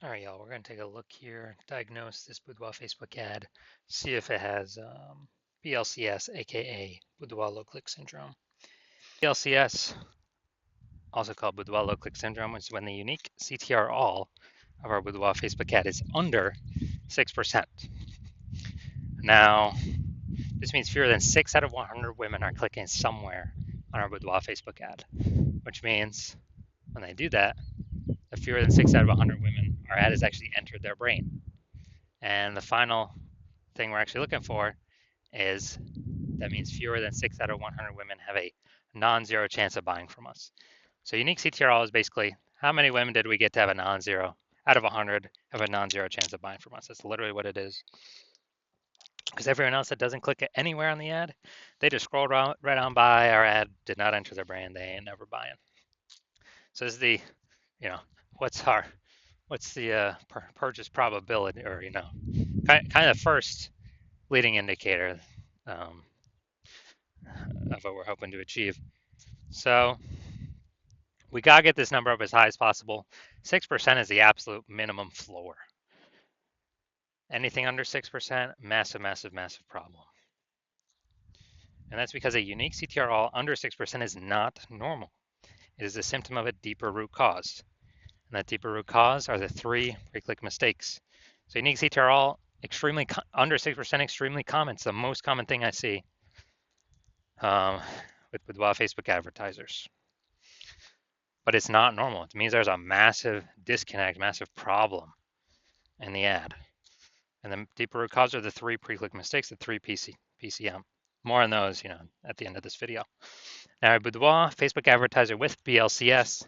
All right, y'all, we're going to take a look here, diagnose this Boudoir Facebook ad, see if it has BLCS, aka Boudoir low click syndrome. BLCS, also called Boudoir low click syndrome, is when the unique CTR all of our Boudoir Facebook ad is under 6%. Now, this means fewer than 6 out of 100 women are clicking somewhere on our Boudoir Facebook ad, which means when they do that, the fewer than 6 out of 100 women, our ad has actually entered their brain. And the final thing we're actually looking for is that means fewer than 6 out of 100 women have a non-zero chance of buying from us. So unique CTRL is basically how many women did we get to have a non-zero out of 100 have a non-zero chance of buying from us. That's literally what it is. Because everyone else that doesn't click it anywhere on the ad, they just scroll right on by. Our ad did not enter their brain. They ain't never buying. So this is the, you know, what's the purchase probability, or kind of first leading indicator um, of what we're hoping to achieve. So we gotta get this number up as high as possible. 6% is the absolute minimum floor. Anything under 6%, massive, massive, massive problem. And that's because a unique CTR all under 6% is not normal. It is a symptom of a deeper root cause. And that deeper root cause are the 3 pre-click mistakes. So unique CTR all extremely under 6%, extremely common. It's the most common thing I see with Boudoir Facebook advertisers. But it's not normal. It means there's a massive disconnect, massive problem in the ad. And the deeper root cause are the 3 pre-click mistakes, the 3 PCM. More on those, at the end of this video. Now, a Boudoir Facebook advertiser with BLCS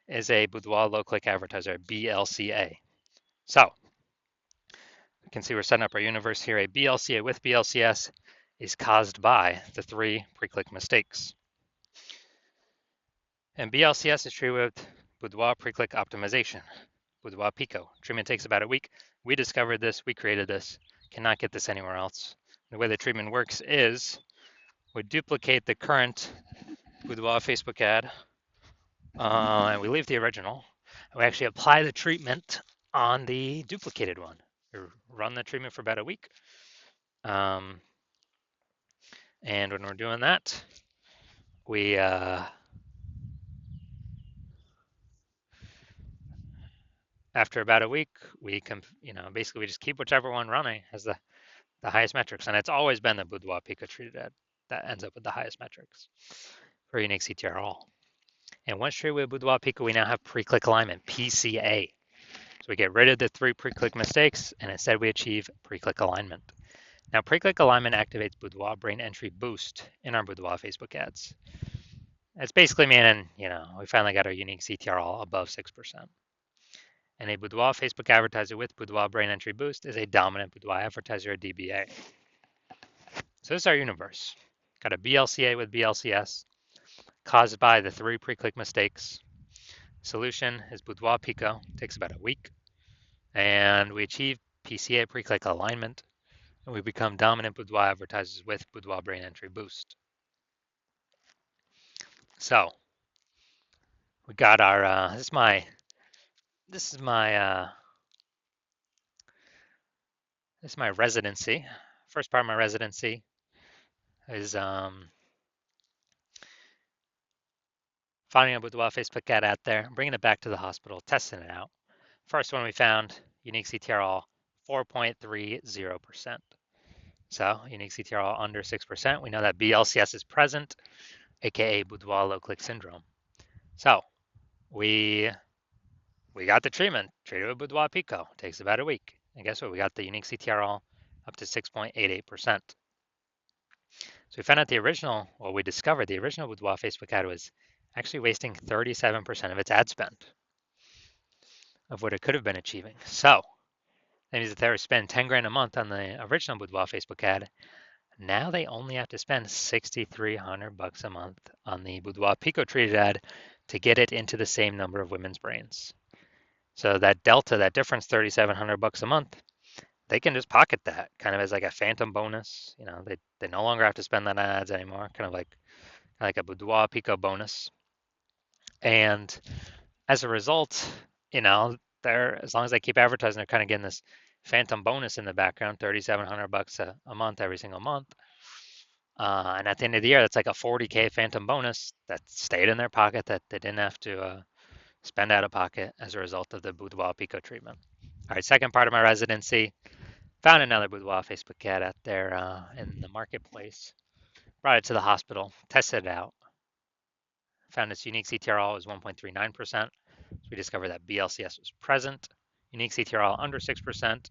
is a Boudoir low-click advertiser, BLCA. So, you can see we're setting up our universe here. A BLCA with BLCS is caused by the 3 pre-click mistakes. And BLCS is treated with Boudoir pre-click optimization, Boudoir Pico. Treatment takes about a week. We discovered this, we created this, cannot get this anywhere else. The way the treatment works is we duplicate the current Boudoir Facebook ad, and we leave the original. And we actually apply the treatment on the duplicated one. We run the treatment for about a week. And when we're doing that, we after about a week, we basically we just keep whichever one running as the highest metrics, and it's always been the Boudoir Pico treated ad that ends up with the highest metrics for unique CTR all. And once treated with Boudoir Pico, we now have pre-click alignment, PCA. So we get rid of the 3 pre-click mistakes, and instead we achieve pre-click alignment. Now, pre-click alignment activates Boudoir brain entry boost in our Boudoir Facebook ads. It's basically meaning, we finally got our unique CTR all above 6%. And a Boudoir Facebook advertiser with Boudoir brain entry boost is a dominant Boudoir advertiser, a DBA. So this is our universe. Got a BLCA with BLCS, caused by the 3 pre-click mistakes. Solution is Boudoir Pico, takes about a week. And we achieve PCA pre-click alignment, and we become dominant Boudoir advertisers with Boudoir brain entry boost. So we got our this is my residency. First part of my residency is finding a Boudoir Facebook ad out there, bringing it back to the hospital, testing it out. First one we found, unique CTR all 4.30%. So unique CTR all under 6%. We know that BLCS is present, aka Boudoir low click syndrome. So we got the treatment, treated with Boudoir Pico. Takes about a week. And guess what? We got the unique CTR all up to 6.88%. So we found out we discovered the original Boudoir Facebook ad was actually wasting 37% of its ad spend of what it could have been achieving. So that means if they were to spend 10 grand a month on the original Boudoir Facebook ad, now they only have to spend $6,300 a month on the Boudoir Pico treated ad to get it into the same number of women's brains. So that delta, that difference, $3,700 a month, they can just pocket that kind of as like a phantom bonus. They no longer have to spend that on ads anymore, kind of like a Boudoir Pico bonus. And as a result, they're, as long as they keep advertising, they're kind of getting this phantom bonus in the background, $3,700 a month every single month. And at the end of the year, that's like a 40K phantom bonus that stayed in their pocket that they didn't have to spend out of pocket as a result of the Boudoir Pico treatment. All right, second part of my residency, found another Boudoir Facebook ad out there in the marketplace, brought it to the hospital, tested it out, found its unique CTRL was 1.39%. So we discovered that BLCS was present. Unique CTRL under 6%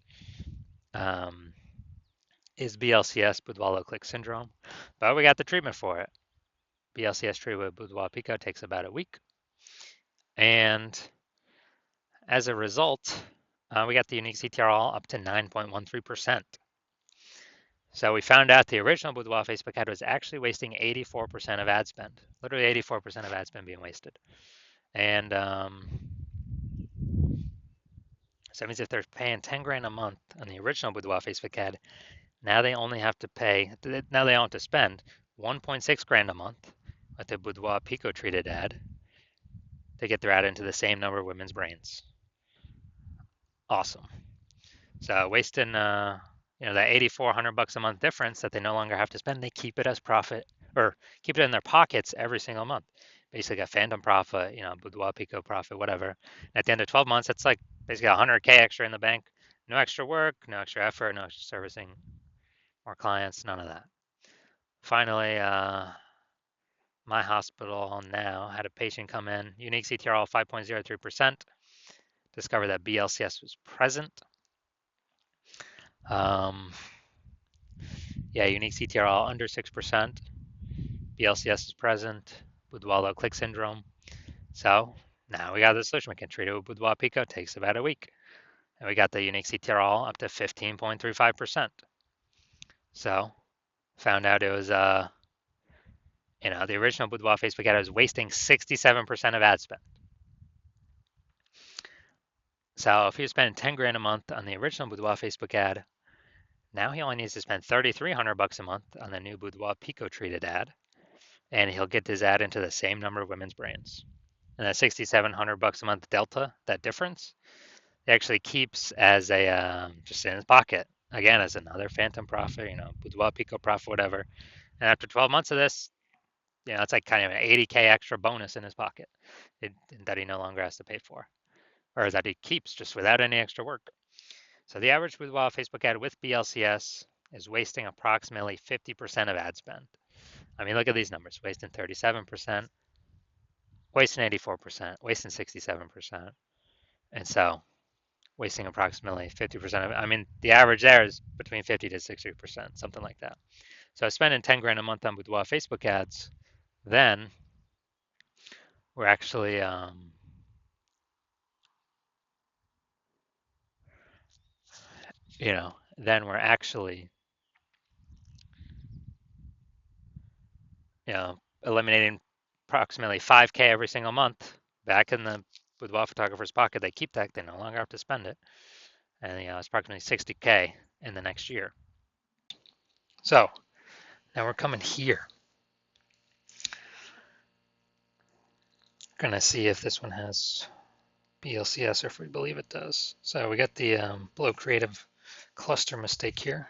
um, is BLCS, Boudoir low click syndrome, but we got the treatment for it. BLCS treatment with Boudoir Pico takes about a week. And as a result, we got the unique CTRL up to 9.13%. So we found out the original Boudoir Facebook ad was actually wasting 84% of ad spend, literally 84% of ad spend being wasted. And so that means if they're paying 10 grand a month on the original Boudoir Facebook ad, now they only have to pay, now they don't have to spend 1.6 grand a month with the Boudoir Pico treated ad to get their ad into the same number of women's brains. Awesome. So wasting, that $8,400 a month difference that they no longer have to spend, they keep it as profit or keep it in their pockets every single month. Basically a phantom profit, Boudoir Pico profit, whatever. At the end of 12 months, it's like basically 100K extra in the bank. No extra work, no extra effort, no extra servicing more clients, none of that. Finally, my hospital now had a patient come in, unique CTRL 5.03%, discovered that BLCS was present. Unique CTRL under 6%, BLCS is present, Boudoir low click syndrome. So now we got the solution. We can treat it with Boudoir Pico, takes about a week. And we got the unique CTRL up to 15.35%. So found out it was, the original Boudoir Facebook ad was wasting 67% of ad spend. So if he was spending 10 grand a month on the original Boudoir Facebook ad, now he only needs to spend $3,300 a month on the new Boudoir Pico treated ad, and he'll get his ad into the same number of women's brains. And that $6,700 a month delta, that difference, he actually keeps as a just in his pocket. Again, as another phantom profit, Boudoir Pico profit, whatever. And after 12 months of this, it's like kind of an 80K extra bonus in his pocket that he no longer has to pay for, or that he keeps just without any extra work. So the average Boudoir Facebook ad with BLCS is wasting approximately 50% of ad spend. I mean, look at these numbers, wasting 37%, wasting 84%, wasting 67%. And so wasting approximately 50% of it. I mean, the average there is between 50 to 60%, something like that. So spending 10 grand a month on Boudoir Facebook ads, then we're actually, then we're actually, eliminating approximately 5K every single month back in the Boudoir photographer's pocket. They keep that, they no longer have to spend it. And it's approximately 60K in the next year. So now we're coming here. Gonna see if this one has BLCS or if we believe it does. So we got the below creative cluster mistake here.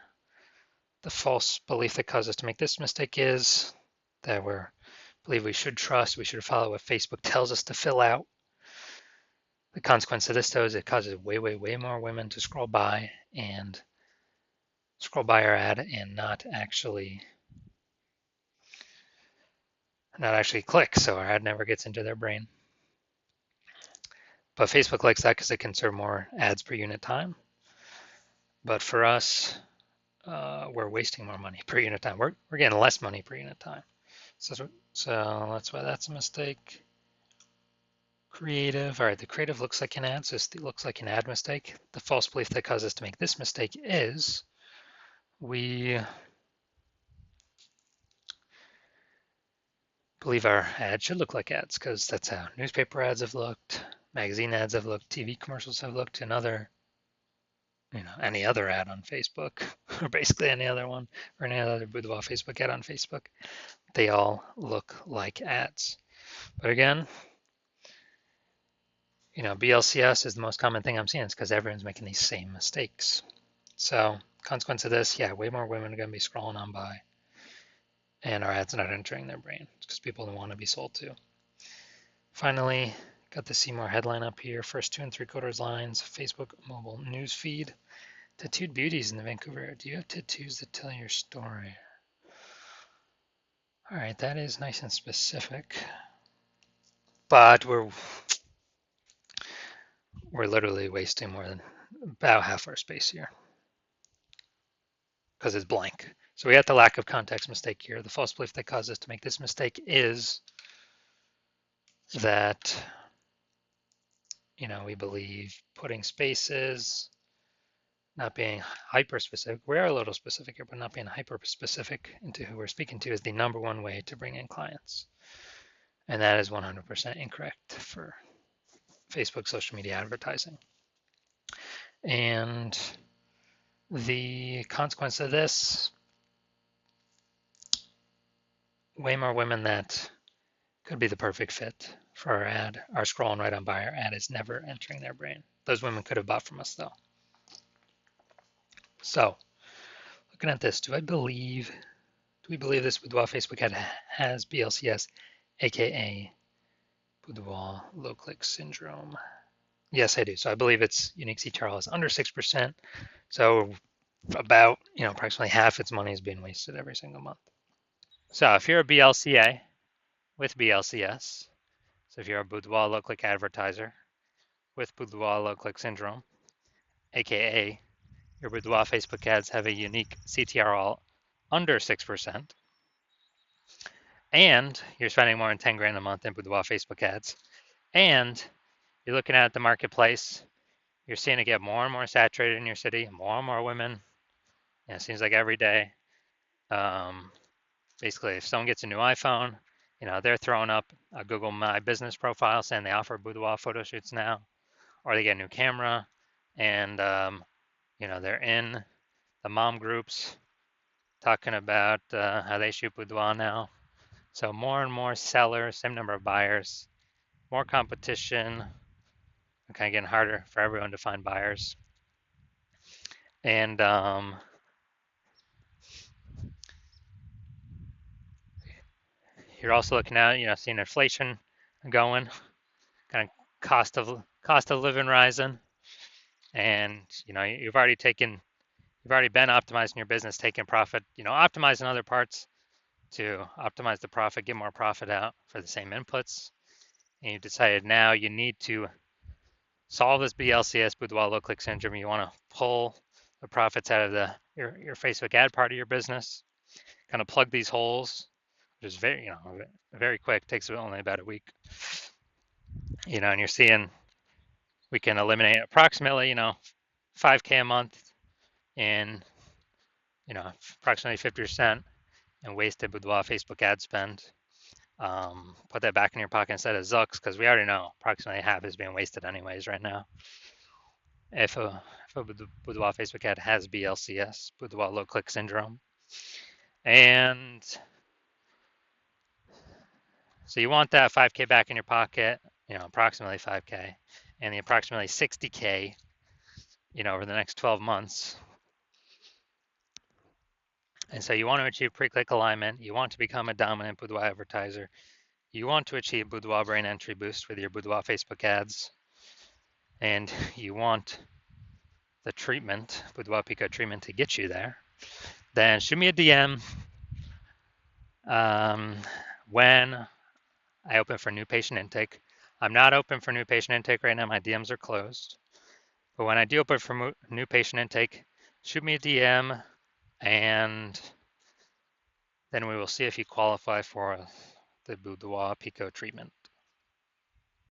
The false belief that caused us to make this mistake is that we believe we should trust, we should follow what Facebook tells us to fill out. The consequence of this, though, is it causes way, way, way more women to scroll by our ad and not actually click, so our ad never gets into their brain. But Facebook likes that because it can serve more ads per unit time. But for us, we're wasting more money per unit time. We're getting less money per unit time. So that's why that's a mistake. Creative. All right, the creative looks like an ad, so it looks like an ad mistake. The false belief that caused us to make this mistake is we believe our ad should look like ads because that's how newspaper ads have looked, magazine ads have looked, TV commercials have looked, and any other ad on Facebook, or basically any other one, or any other Boudoir Facebook ad on Facebook. They all look like ads. But again, BLCS is the most common thing I'm seeing. It's because everyone's making these same mistakes. So consequence of this, yeah, way more women are going to be scrolling on by, and our ads not entering their brain because people don't want to be sold to. Finally, got the See More headline up here. First 2 3/4 lines, Facebook mobile news feed. Tattooed beauties in the Vancouver. Do you have tattoos that tell your story? All right, that is nice and specific, but we're literally wasting more than about half our space here because it's blank. So we had the lack of context mistake here. The false belief that caused us to make this mistake is that, we believe putting spaces, not being hyper specific. We are a little specific here, but not being hyper specific into who we're speaking to is the number one way to bring in clients. And that is 100% incorrect for Facebook social media advertising. And the consequence of this, way more women that could be the perfect fit for our ad are scrolling right on by. Our ad is never entering their brain. Those women could have bought from us though. So looking at this, do we believe this Boudoir Facebook ad has BLCS, aka Boudoir low click syndrome? Yes, I do. So I believe its unique CTRL is under 6%. So about, approximately half its money is being wasted every single month. So if you're a BLCA with BLCS, so if you're a Boudoir low click advertiser with Boudoir low click syndrome, aka your Boudoir Facebook ads have a unique CTRL under 6%, and you're spending more than 10 grand a month in Boudoir Facebook ads, and you're looking at the marketplace, you're seeing it get more and more saturated in your city, more and more women. It seems like every day. Basically, if someone gets a new iPhone, they're throwing up a Google My Business profile saying they offer boudoir photo shoots now, or they get a new camera, and they're in the mom groups talking about how they shoot boudoir now. So more and more sellers, same number of buyers, more competition, kind of getting harder for everyone to find buyers. And you're also looking at, seeing inflation going, kind of cost of living rising, and you've already been optimizing your business, taking profit, optimizing other parts to optimize the profit, get more profit out for the same inputs, and you've decided now you need to solve this BLCS, Boudoir low click syndrome. You want to pull the profits out of your Facebook ad part of your business, kind of plug these holes, which is very quick, takes only about a week. And you're seeing we can eliminate approximately 5K a month in approximately 50% in wasted Boudoir Facebook ad spend. Put that back in your pocket instead of Zucks, because we already know approximately half is being wasted anyways right now. If a Boudoir Facebook ad has BLCS, Boudoir low click syndrome. And so you want that 5K back in your pocket, approximately 5K, and the approximately 60K, over the next 12 months. And so you want to achieve pre-click alignment. You want to become a dominant Boudoir advertiser. You want to achieve Boudoir brain entry boost with your Boudoir Facebook ads. And you want the treatment, Boudoir Pico treatment, to get you there. Then shoot me a DM when I open for new patient intake. I'm not open for new patient intake right now. My DMs are closed. But when I do open for new patient intake, shoot me a DM, and then we will see if you qualify for the Boudoir Pico treatment.